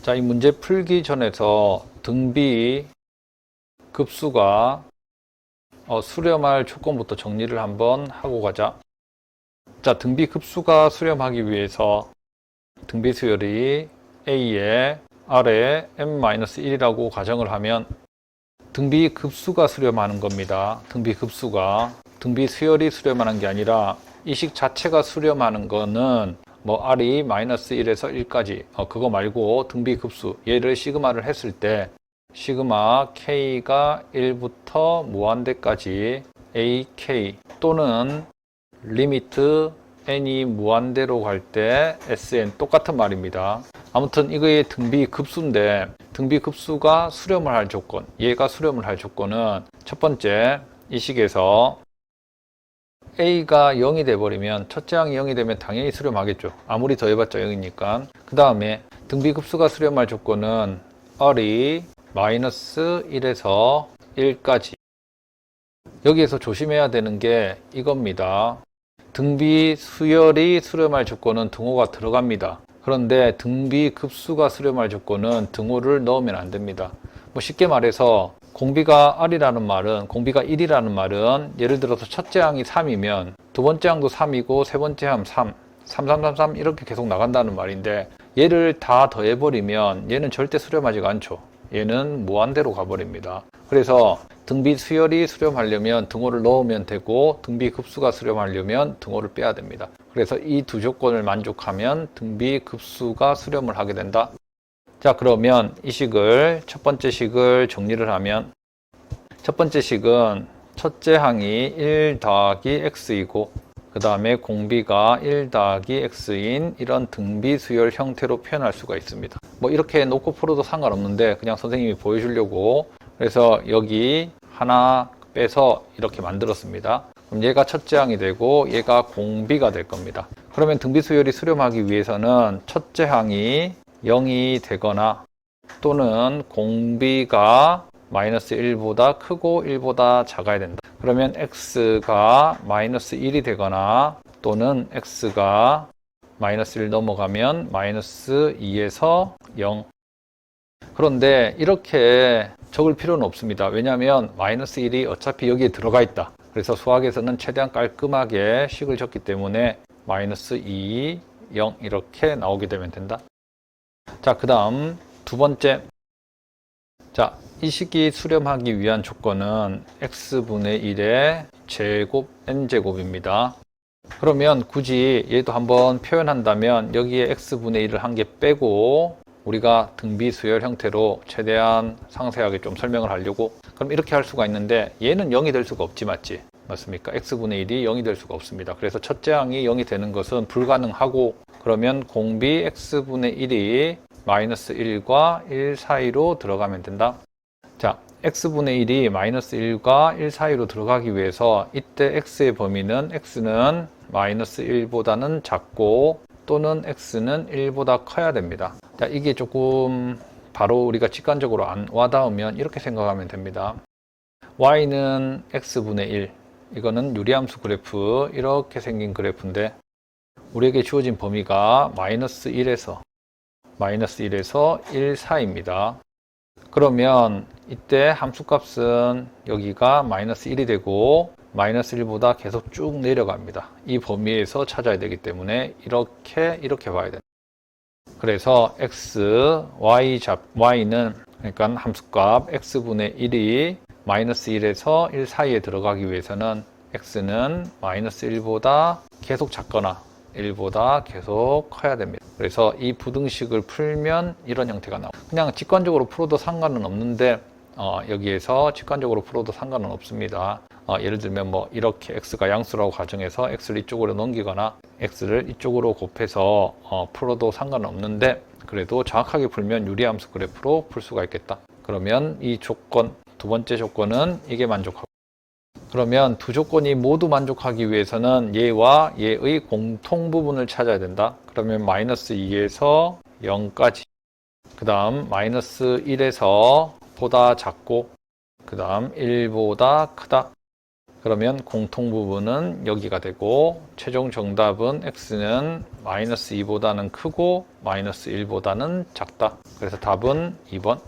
자, 이 문제 풀기 전에서 등비 급수가 수렴할 조건부터 정리를 한번 하고 가자. 자, 등비 급수가 수렴하기 위해서 등비 수열이 A에 R에 M-1이라고 가정을 하면 등비 급수가 수렴하는 겁니다. 등비 급수가. 등비 수열이 수렴하는 게 아니라 이 식 자체가 수렴하는 거는 R이 -1에서 1까지 그거 말고 등비 급수 얘를 시그마를 했을 때 시그마 K가 1부터 무한대까지 AK 또는 리미트 N이 무한대로 갈 때 SN 똑같은 말입니다. 아무튼 이거의 등비 급수인데 등비 급수가 수렴을 할 조건, 얘가 수렴을 할 조건은 첫 번째 이 식에서 A가 0이 돼버리면 첫째 항이 0이 되면 당연히 수렴하겠죠. 아무리 더해봤자 0이니까. 그 다음에 등비 급수가 수렴할 조건은 R이 -1에서 1까지. 여기에서 조심해야 되는 게 이겁니다. 등비 수열이 수렴할 조건은 등호가 들어갑니다. 그런데 등비 급수가 수렴할 조건은 등호를 넣으면 안 됩니다. 쉽게 말해서 공비가 R이라는 말은, 공비가 1이라는 말은 예를 들어서 첫째 항이 3이면 두 번째 항도 3이고 세 번째 항 3, 3, 3, 3, 3 이렇게 계속 나간다는 말인데 얘를 다 더해버리면 얘는 절대 수렴하지가 않죠. 얘는 무한대로 가버립니다. 그래서 등비 수열이 수렴하려면 등호를 넣으면 되고 등비 급수가 수렴하려면 등호를 빼야 됩니다. 그래서 이 두 조건을 만족하면 등비 급수가 수렴을 하게 된다. 자, 그러면 이 식을 첫 번째 식을 정리를 하면 첫 번째 식은 첫째 항이 1 더하기 x이고 그 다음에 공비가 1 더하기 x인 이런 등비 수열 형태로 표현할 수가 있습니다. 이렇게 놓고 풀어도 상관없는데 그냥 선생님이 보여주려고 그래서 여기 하나 빼서 이렇게 만들었습니다. 그럼 얘가 첫째 항이 되고 얘가 공비가 될 겁니다. 그러면 등비 수열이 수렴하기 위해서는 첫째 항이 0이 되거나 또는 공비가 -1보다 크고 1보다 작아야 된다. 그러면 x가 -1이 되거나 또는 x가 -1 넘어가면 -2에서 0. 그런데 이렇게 적을 필요는 없습니다. 왜냐하면 -1이 어차피 여기에 들어가 있다. 그래서 수학에서는 최대한 깔끔하게 식을 적기 때문에 -2, 0 이렇게 나오게 되면 된다. 자, 그 다음 두 번째. 자, 이 식이 수렴하기 위한 조건은 x분의 1의 제곱 n제곱입니다. 그러면 굳이 얘도 한번 표현한다면 여기에 x분의 1을 한 개 빼고 우리가 등비 수열 형태로 최대한 상세하게 좀 설명을 하려고 그럼 이렇게 할 수가 있는데 얘는 0이 될 수가 없지, 맞지? 맞습니까? x분의 1이 0이 될 수가 없습니다. 그래서 첫째 항이 0이 되는 것은 불가능하고 그러면 공비 x분의 1이 -1과 1 사이로 들어가면 된다. 자, x분의 1이 -1과 1 사이로 들어가기 위해서 이때 x의 범위는 x는 -1보다는 작고 또는 x는 1보다 커야 됩니다. 자, 이게 조금 바로 우리가 직관적으로 안 와닿으면 이렇게 생각하면 됩니다. y는 x분의 1 이거는 유리함수 그래프 이렇게 생긴 그래프인데 우리에게 주어진 범위가 -1에서 1 사이입니다. 그러면 이때 함수값은 여기가 -1이 되고 -1보다 계속 쭉 내려갑니다. 이 범위에서 찾아야 되기 때문에 이렇게 봐야 된다. 그래서 y는 그러니까 함수값 x분의 1이 -1에서 1 사이에 들어가기 위해서는 x는 -1보다 계속 작거나 1보다 계속 커야 됩니다. 그래서 이 부등식을 풀면 이런 형태가 나옵니다. 그냥 직관적으로 풀어도 상관은 없는데 여기에서 직관적으로 풀어도 상관은 없습니다. 예를 들면 이렇게 x가 양수라고 가정해서 x를 이쪽으로 넘기거나 x를 이쪽으로 곱해서 풀어도 상관은 없는데 그래도 정확하게 풀면 유리함수 그래프로 풀 수가 있겠다. 그러면 이 조건, 두 번째 조건은 이게 만족하고 그러면 두 조건이 모두 만족하기 위해서는 얘와 얘의 공통 부분을 찾아야 된다. 그러면 -2에서 0까지 그 다음 -1에서 보다 작고 그 다음 1보다 크다. 그러면 공통 부분은 여기가 되고 최종 정답은 x는 -2보다는 크고 -1보다는 작다. 그래서 답은 2번.